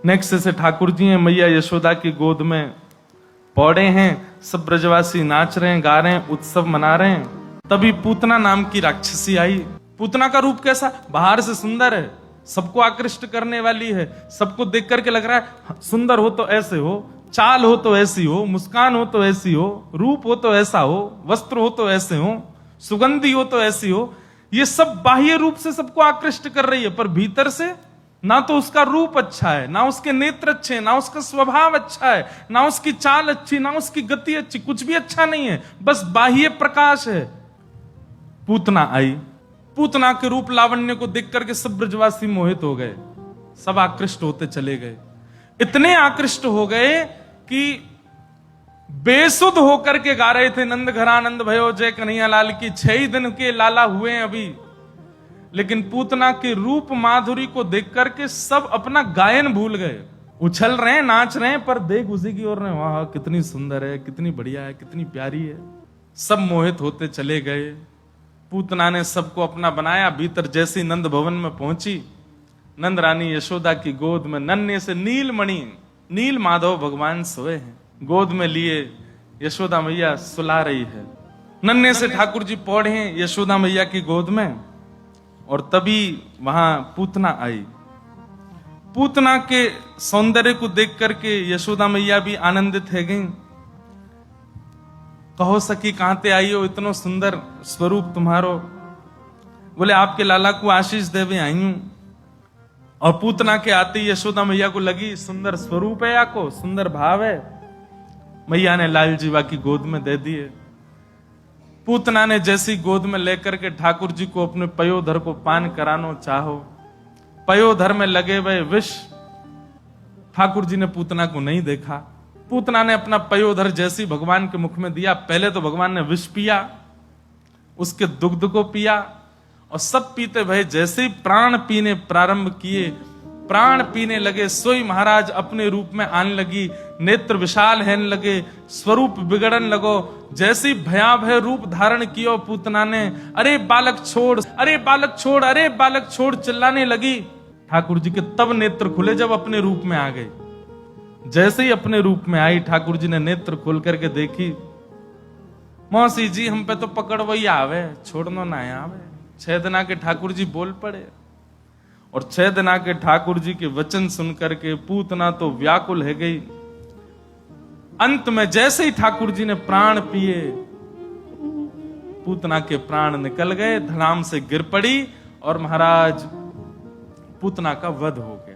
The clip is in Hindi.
नेक्स्ट से ठाकुर जी हैं, मैया यशोदा की गोद में पौड़े हैं, सब ब्रजवासी नाच रहे हैं, गा रहे हैं, उत्सव मना रहे हैं। तभी पूतना नाम की राक्षसी आई। पूतना का रूप कैसा? बाहर से सुंदर है, सबको आकृष्ट करने वाली है, सबको देख करके लग रहा है सुंदर हो तो ऐसे हो, चाल हो तो ऐसी हो, मुस्कान हो तो ऐसी हो, रूप हो तो ऐसा हो, वस्त्र हो तो ऐसे हो, सुगंधी हो तो ऐसी हो। ये सब बाह्य रूप से सबको आकृष्ट कर रही है, पर भीतर से ना तो उसका रूप अच्छा है, ना उसके नेत्र अच्छे हैं, ना उसका स्वभाव अच्छा है, ना उसकी चाल अच्छी, ना उसकी गति अच्छी, कुछ भी अच्छा नहीं है, बस बाह्य प्रकाश है। पूतना आई। पूतना के रूप लावण्य को देख करके सब ब्रजवासी मोहित हो गए, सब आकृष्ट होते चले गए। इतने आकृष्ट हो गए कि बेसुध होकर के गा रहे थे, नंद घरानंद भयो जय कन्हैया लाल की। 6 दिन के लाला हुए हैं अभी, लेकिन पूतना के रूप माधुरी को देख करके सब अपना गायन भूल गए। उछल रहे हैं, नाच रहे हैं, पर देख उसी की ओर रहे, वाह कितनी सुंदर है, कितनी बढ़िया है, कितनी प्यारी है। सब मोहित होते चले गए। पूतना ने सबको अपना बनाया। भीतर जैसी नंद भवन में पहुंची, नंद रानी यशोदा की गोद में नन्हे से नीलमणि नील माधव भगवान सोए हैं, गोद में लिए यशोदा मैया सुला रही है। नन्हे से ठाकुर जी पौड़े हैं यशोदा मैया की गोद में, और तभी वहां पूतना आई। पूतना के सौंदर्य को देख करके यशोदा मैया भी आनंदित है गई। कहो सखी कहां ते आई हो, इतनो सुंदर स्वरूप तुम्हारो। बोले आपके लाला को आशीष देवे आई हूं। और पूतना के आते यशोदा मैया को लगी सुंदर स्वरूप है, या को सुंदर भाव है। मैया ने लाल जीवा की गोद में दे दिए। पूतना ने जैसी गोद में लेकर के ठाकुर जी को अपने पयोधर को पान करानो चाहो, पयोधर में लगे हुए विष ठाकुर जी ने पूतना को नहीं देखा। पूतना ने अपना पयोधर जैसी भगवान के मुख में दिया, पहले तो भगवान ने विष पिया, उसके दुग्ध को पिया, और सब पीते भय जैसे ही प्राण पीने प्रारंभ किए, प्राण पीने लगे, सोई महाराज अपने रूप में आने लगी, नेत्र विशाल हैन लगे, स्वरूप बिगड़न लगो। जैसी भयाभय रूप धारण किया पूतना ने, अरे बालक छोड़, अरे बालक छोड़, अरे बालक छोड़ चिल्लाने लगी। ठाकुर जी के तब नेत्र खुले जब अपने रूप में आ गए। जैसे ही अपने रूप में आई, ठाकुर जी ने नेत्र खोल करके देखी, मौसी जी हम पे तो पकड़ वही आवे, छोड़नो ना आवे। 6 दिना के ठाकुर जी बोल पड़े, और 6 दिना के ठाकुर जी के वचन सुनकर के पूतना तो व्याकुल है गई। अंत में जैसे ही ठाकुर जी ने प्राण पिए, पूतना के प्राण निकल गए, धड़ाम से गिर पड़ी, और महाराज पूतना का वध हो गया।